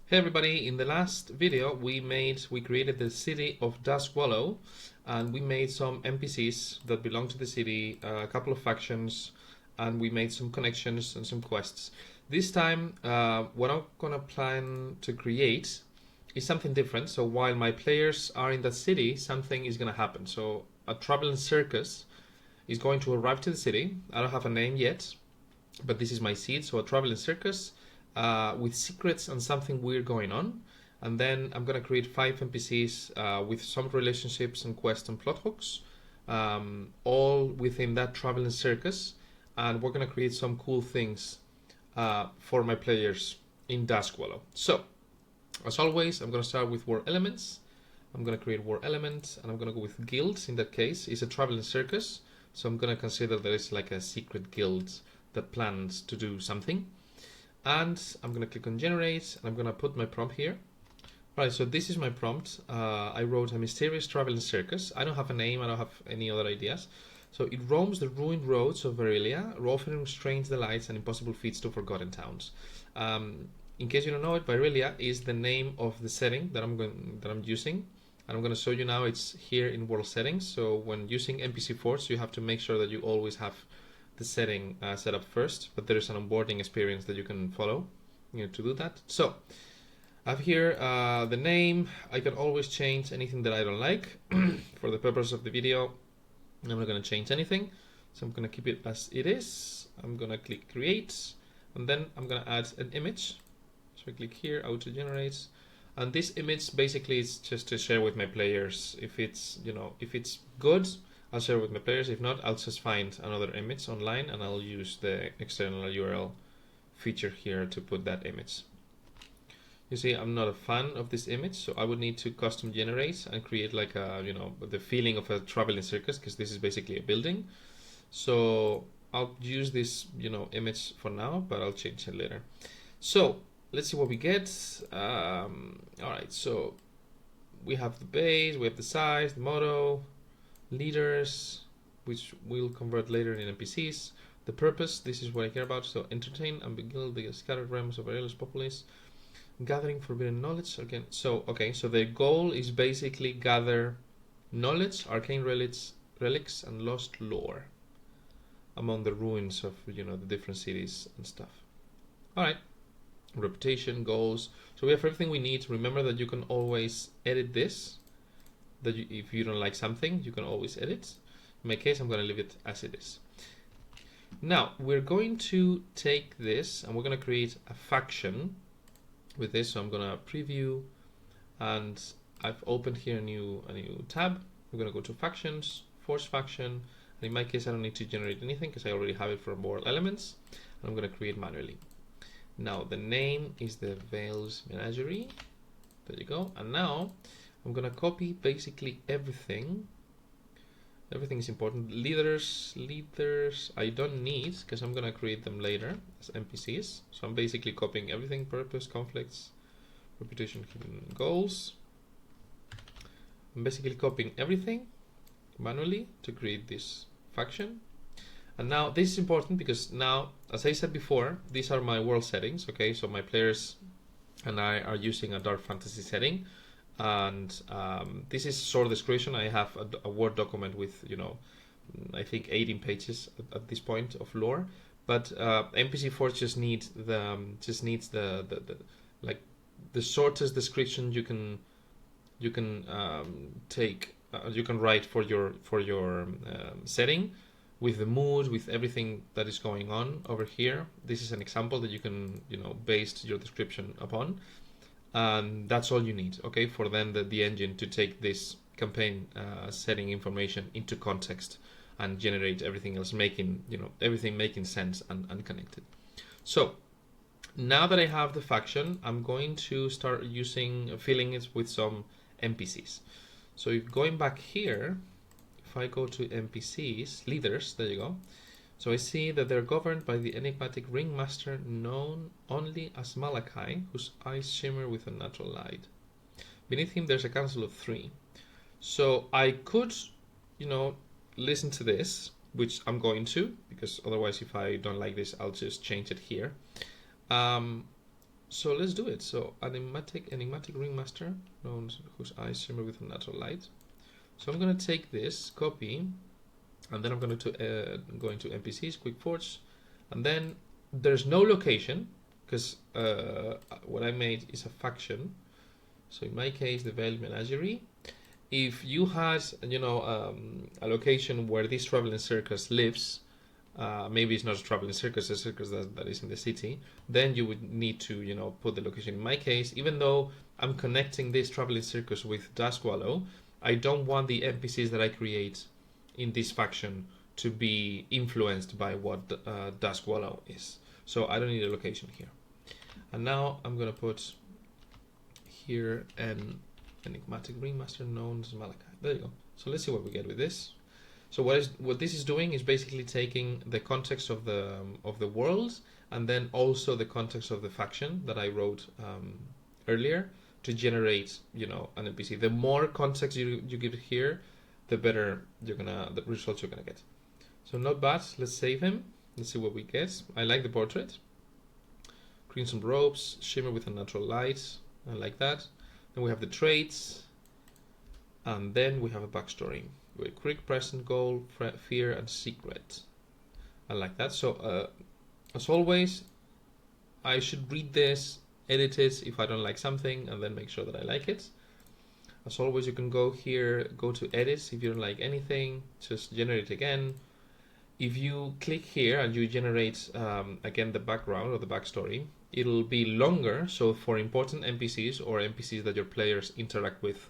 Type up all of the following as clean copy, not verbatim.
Hey everybody, in the last video we created the city of Duskwallow, and we made some NPCs that belong to the city, a couple of factions, and we made some connections and some quests. This time what I'm gonna plan to create is something different. So while my players are in that city, something is gonna happen. So a traveling circus is going to arrive to the city. I don't have a name yet, but this is my seed. So a traveling circus with secrets and something weird going on. And then I'm going to create 5 NPCs with some relationships and quests and plot hooks, all within that traveling circus. And we're going to create some cool things for my players in Duskwallow. So, as always, I'm going to start with war elements. I'm going to create war element, and I'm going to go with guilds. In that case, it's a traveling circus. So I'm going to consider there is like a secret guild that plans to do something. And I'm going to click on generate, and I'm going to put my prompt here. Right, so this is my prompt. I wrote a mysterious traveling circus. I don't have a name, I don't have any other ideas. So it roams the ruined roads of Varelia, offering strange delights and impossible feats to forgotten towns. In case you don't know it, Varelia is the name of the setting that I'm using. And I'm going to show you now. It's here in world settings. So when using NPC Forge, you have to make sure that you always have the setting set up first, but there is an onboarding experience that you can follow to do that. So I have here the name. I can always change anything that I don't like. For the purpose of the video, I'm not going to change anything, so I'm going to keep it as it is. I'm going to click create, and then I'm going to add an image. So I click here, auto generates, and this image basically is just to share with my players. If it's if it's good, I'll share with my players. If not, I'll just find another image online and I'll use the external URL feature here to put that image. You see, I'm not a fan of this image, so I would need to custom generate and create like a, the feeling of a traveling circus, because this is basically a building. So I'll use this, image for now, but I'll change it later. So let's see what we get. All right, so we have the base, we have the size, the motto, leaders, which we'll convert later in NPCs. The purpose, this is what I care about. So entertain and beguile the scattered realms of Aurelius Populis. Gathering forbidden knowledge. Again, so the goal is basically gather knowledge, arcane relics and lost lore among the ruins of the different cities and stuff. Alright. Reputation, goals. So we have everything we need. Remember that you can always edit this. If you don't like something, you can always edit. In my case, I'm going to leave it as it is. Now we're going to take this and we're going to create a faction with this. So I'm going to preview, and I've opened here a new tab. We're going to go to factions, force faction, and in my case I don't need to generate anything because I already have it from world elements, and I'm going to create manually. Now the name is the Veils Menagerie. There you go. And now I'm gonna copy basically everything. Everything is important. Leaders I don't need because I'm gonna create them later as NPCs. So I'm basically copying everything: purpose, conflicts, reputation, hidden goals. I'm basically copying everything manually to create this faction. And now this is important because now, as I said before, these are my world settings. Okay, so my players and I are using a dark fantasy setting. And this is short description. I have a Word document with I think 18 pages at this point of lore, but NPC Forge just needs the like the shortest description you can take. You can write for your setting, with the mood, with everything that is going on over here. This is an example that you can base your description upon. And that's all you need, okay, for then the engine to take this campaign setting information into context and generate everything else, making everything making sense and connected. So now that I have the faction, I'm going to start filling it with some NPCs. So if going back here, if I go to NPCs, leaders, there you go. So I see that they're governed by the enigmatic ringmaster known only as Malachi, whose eyes shimmer with a natural light. Beneath him there's a council of 3. So I could, listen to this, which I'm going to, because otherwise if I don't like this, I'll just change it here. So let's do it. So enigmatic ringmaster, known whose eyes shimmer with a natural light. So I'm going to take this, copy, and then I'm going to go into NPCs, quick forge, and then there's no location because what I made is a faction. So in my case, the Veiled Menagerie. If you had, a location where this traveling circus lives, maybe it's not a traveling circus, a circus that is in the city, then you would need to, put the location. In my case, even though I'm connecting this traveling circus with Duskwallow, I don't want the NPCs that I create in this faction to be influenced by what Duskwallow is. So I don't need a location here. And now I'm going to put here an enigmatic ringmaster known as Malachi. There you go. So let's see what we get with this. So what this is doing is basically taking the context of the world and then also the context of the faction that I wrote earlier to generate, an NPC. The more context you give it here, the better the results you're gonna get. So not bad. Let's save him. Let's see what we get. I like the portrait. Crimson robes, shimmer with a natural light. I like that. Then we have the traits, and then we have a backstory with quick, present, goal, fear, and secret. I like that. So as always, I should read this, edit it if I don't like something, and then make sure that I like it. As always, you can go here, go to edit. If you don't like anything, just generate again. If you click here and you generate again the background or the backstory, it'll be longer. So for important NPCs or NPCs that your players interact with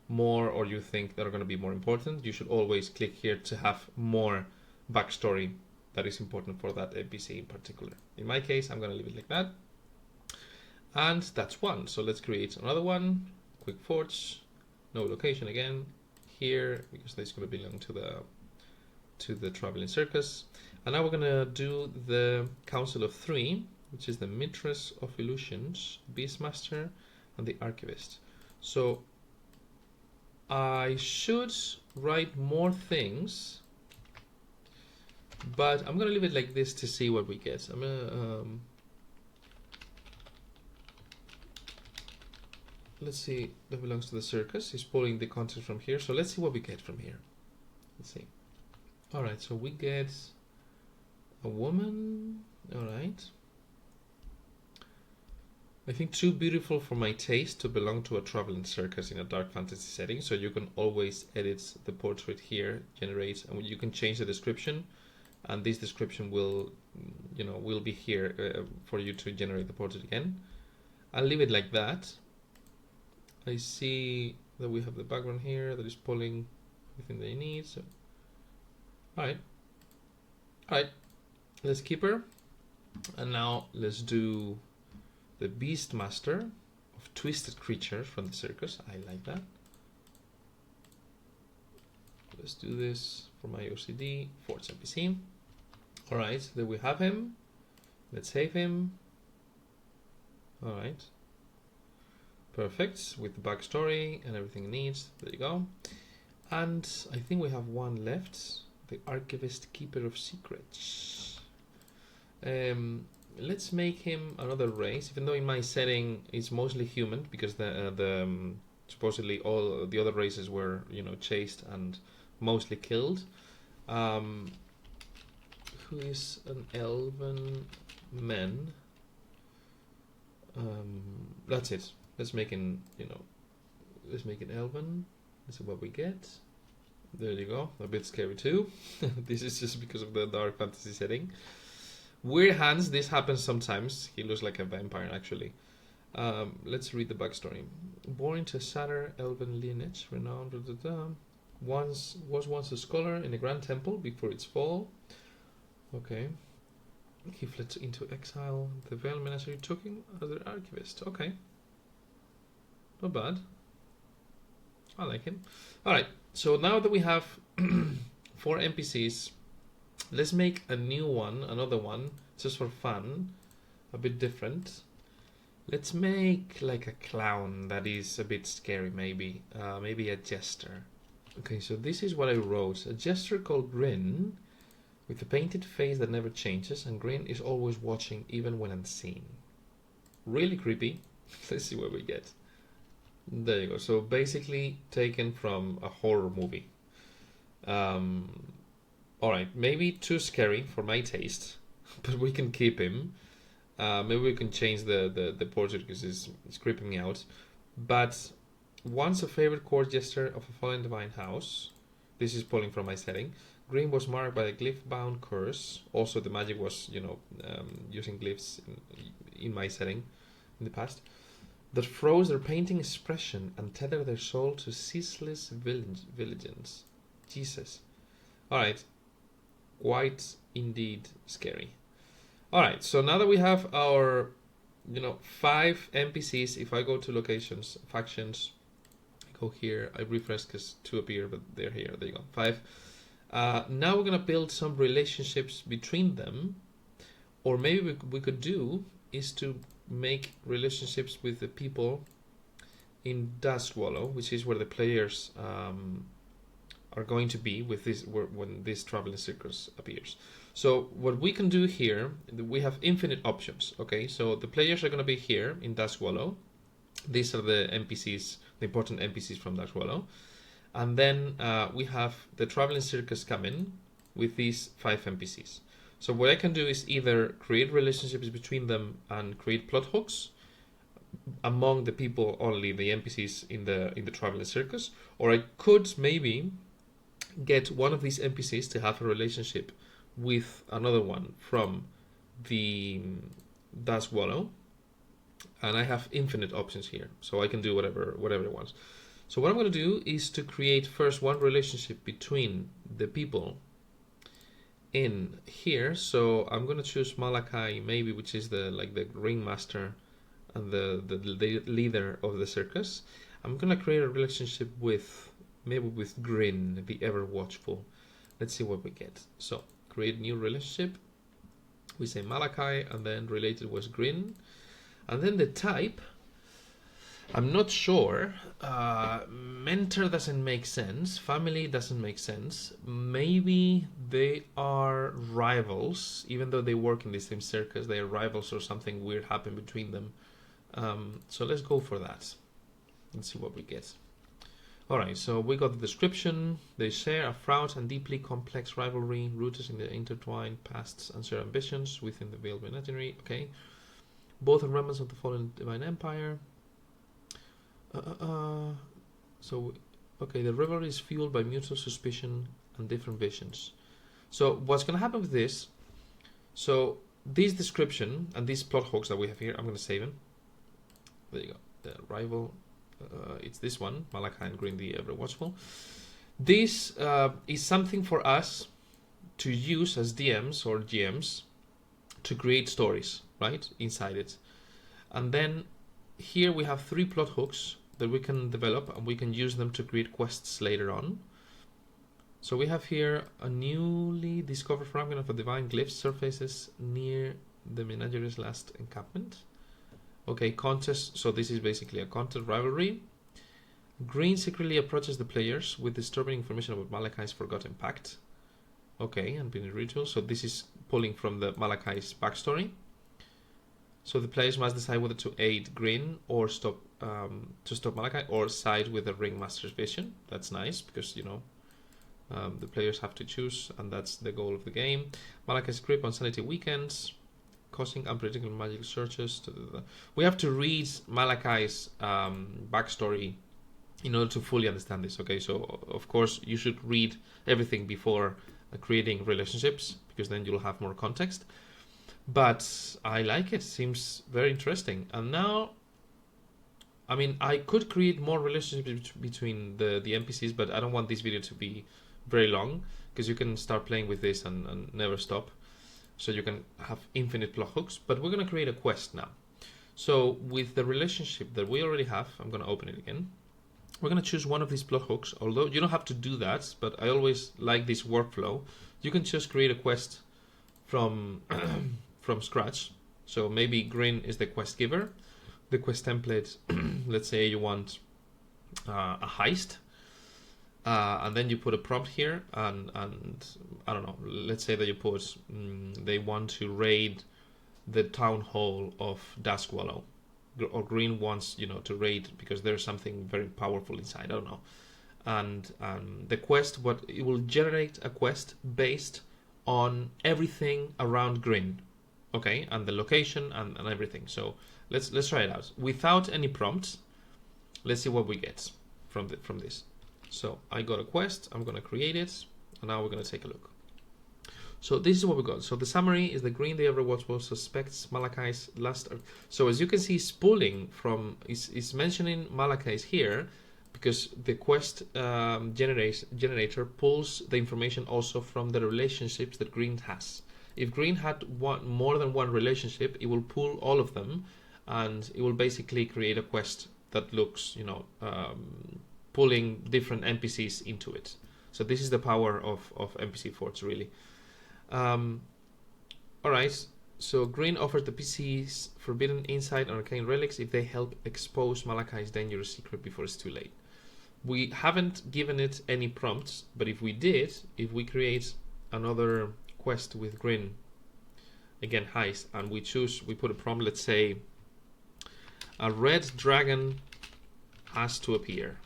more or you think that are going to be more important, you should always click here to have more backstory that is important for that NPC in particular. In my case, I'm going to leave it like that. And that's one. So let's create another one. Quick forge. No location again here because this is going to belong to the traveling circus. And now we're going to do the Council of Three, which is the Mistress of Illusions, Beastmaster, and the Archivist. So I should write more things, but I'm going to leave it like this to see what we get. I'm going to let's see, that belongs to the circus. He's pulling the content from here. So let's see what we get from here. Let's see. All right, so we get a woman. All right. I think too beautiful for my taste to belong to a traveling circus in a dark fantasy setting. So you can always edit the portrait here, generate, and you can change the description. And this description will be here for you to generate the portrait again. I'll leave it like that. I see that we have the background here that is pulling everything that you need. So, all right, let's keep her. And now let's do the Beastmaster of Twisted Creatures from the circus. I like that. Let's do this for my OCD, Forge NPC. All right, there we have him. Let's save him. All right. Perfect, with the backstory and everything it needs. There you go. And I think we have one left, the Archivist, Keeper of Secrets. Let's make him another race, even though in my setting it's mostly human, because supposedly all the other races were, chased and mostly killed. Who is an elven man? That's it. Let's make it, elven. Let's see what we get. There you go. A bit scary too. This is just because of the dark fantasy setting. Weird hands. This happens sometimes. He looks like a vampire actually. Let's read the backstory. Born into a Satyr elven lineage, renowned. Was once a scholar in a grand temple before its fall. Okay. He fled into exile. The Veiled Menagerie took him as their archivist. Okay. Not bad. I like him. Alright, so now that we have 4 NPCs, let's make a new one, another one, just for fun, a bit different. Let's make like a clown that is a bit scary, maybe. Maybe a jester. Okay, so this is what I wrote. A jester called Grin, with a painted face that never changes, and Grin is always watching even when unseen. really creepy. Let's see what we get. There you go. So basically taken from a horror movie. All right, maybe too scary for my taste, but we can keep him. Maybe we can change the portrait because it's creeping me out. But once a favorite court jester of a fallen divine house. This is pulling from my setting. Green was marked by a glyph-bound curse. Also, the magic was, using glyphs in my setting in the past. That froze their painting expression and tethered their soul to ceaseless vigilance. Jesus. Alright. Quite indeed scary. Alright, so now that we have our, 5 NPCs, if I go to locations, factions, I go here, I refresh because 2 appear, but they're here, there you go, 5. Now we're going to build some relationships between them, or maybe we could do is to make relationships with the people in Dustwallow, which is where the players are going to be with this when this traveling circus appears. So what we can do here, we have infinite options. Okay, so the players are going to be here in Dustwallow. These are the NPCs, the important NPCs from Dustwallow. And then we have the traveling circus come in with these 5 NPCs. So what I can do is either create relationships between them and create plot hooks among the people, only the NPCs in the traveling circus, or I could maybe get one of these NPCs to have a relationship with another one from the Dustwallow, and I have infinite options here, so I can do whatever I want. So what I'm going to do is to create first one relationship between the people in here. So I'm going to choose Malachi, maybe, which is the ringmaster and the leader of the circus. I'm going to create a relationship with Grin, the ever watchful. Let's see what we get. So create new relationship. We say Malachi, and then related was Grin, and then the type. I'm not sure. Mentor doesn't make sense. Family doesn't make sense. Maybe they are rivals, even though they work in the same circus. They are rivals, or something weird happened between them. So let's go for that. Let's see what we get. Alright, so we got the description. They share a fraught and deeply complex rivalry rooted in the intertwined pasts and shared ambitions within the veiled menagerie. Okay. Both are remnants of the fallen divine empire. Okay, the rivalry is fueled by mutual suspicion and different visions. So what's going to happen with this? So this description and these plot hooks that we have here, I'm going to save them. There you go. The rival. It's this one, Malachi and Green, the ever watchful. This is something for us to use as DMs or GMs to create stories, right, inside it. And then here we have 3 plot hooks that we can develop, and we can use them to create quests later on. So we have here a newly discovered fragment of a divine glyph surfaces near the menagerie's last encampment. Okay, contest. So this is basically a contest rivalry. Green secretly approaches the players with disturbing information about Malachi's forgotten pact. Okay, and being a ritual. So this is pulling from the Malachi's backstory. So the players must decide whether to aid Green or stop Malachi, or side with the Ringmaster's vision. That's nice because the players have to choose, and that's the goal of the game. Malachi's grip on sanity weakens, causing unpredictable magical searches. We have to read Malachi's backstory in order to fully understand this. Okay, so of course you should read everything before creating relationships, because then you'll have more context. But I like it. Seems very interesting. And now, I mean, I could create more relationships between the NPCs, but I don't want this video to be very long, because you can start playing with this and never stop. So you can have infinite plot hooks. But we're going to create a quest now. So with the relationship that we already have, I'm going to open it again. We're going to choose one of these plot hooks, although you don't have to do that, but I always like this workflow. You can just create a quest from from scratch. So maybe Green is the quest giver. The quest template, let's say you want a heist, and then you put a prompt here, and I don't know, let's say that you put they want to raid the town hall of Dustwallow. or green wants, you know, to raid because there's something very powerful inside. I don't know. And the quest, what it will generate a quest based on everything around green, okay, and the location and everything. So let's try it out without any prompts. Let's see what we get from this. So I got a quest. I'm gonna create it, and now we're gonna take a look. So this is what we got. So the summary is the green the Overwatch suspects Malachi's last. So as you can see, it's pulling from is mentioning Malachi's here because the quest generator pulls the information also from the relationships that green has. If green had more than one relationship, it will pull all of them, and it will basically create a quest that looks, you know, pulling different NPCs into it. So this is the power of NPC Forge, really. Alright, so green offers the PCs forbidden insight on arcane relics if they help expose Malachi's dangerous secret before it's too late. We haven't given it any prompts, but if we did, if we create another quest with green, again heist, and we put a prompt, let's say a red dragon has to appear,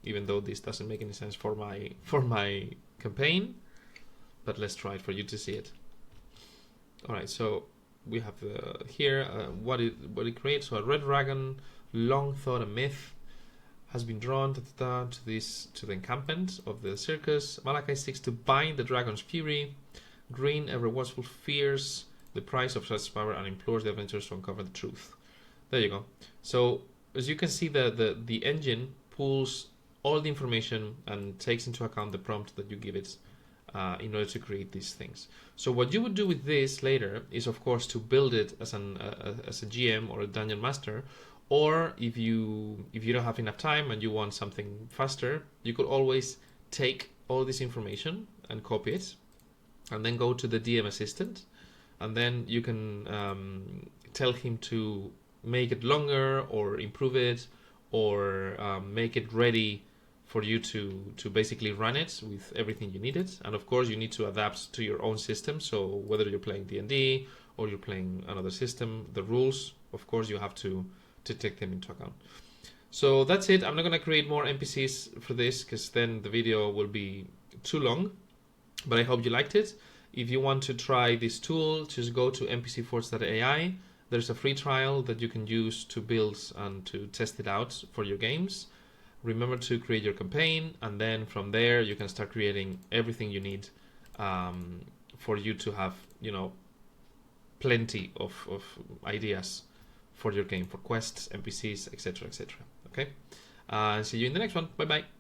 even though this doesn't make any sense for my campaign, but let's try it for you to see it. All right, so we have here what it creates. So a red dragon, long thought a myth, has been drawn to the encampment of the circus. Malachi seeks to bind the dragon's fury. Green, ever watchful, fears the price of such power and implores the adventurers to uncover the truth. There you go. So as you can see, the engine pulls all the information and takes into account the prompt that you give it in order to create these things. So what you would do with this later is, of course, to build it as a GM or a dungeon master. Or if you don't have enough time and you want something faster, you could always take all this information and copy it, and then go to the DM assistant, and then you can tell him to make it longer or improve it, or make it ready for you to basically run it with everything you need it. And of course you need to adapt to your own system. So whether you're playing D&D or you're playing another system, the rules, of course, you have to take them into account. So that's it. I'm not going to create more NPCs for this because then the video will be too long, but I hope you liked it. If you want to try this tool, just go to npcforge.ai. There's a free trial that you can use to build and to test it out for your games. Remember to create your campaign, and then from there you can start creating everything you need for you to have, you know, plenty of ideas for your game, for quests, NPCs, etc., etc. Okay? See you in the next one. Bye bye.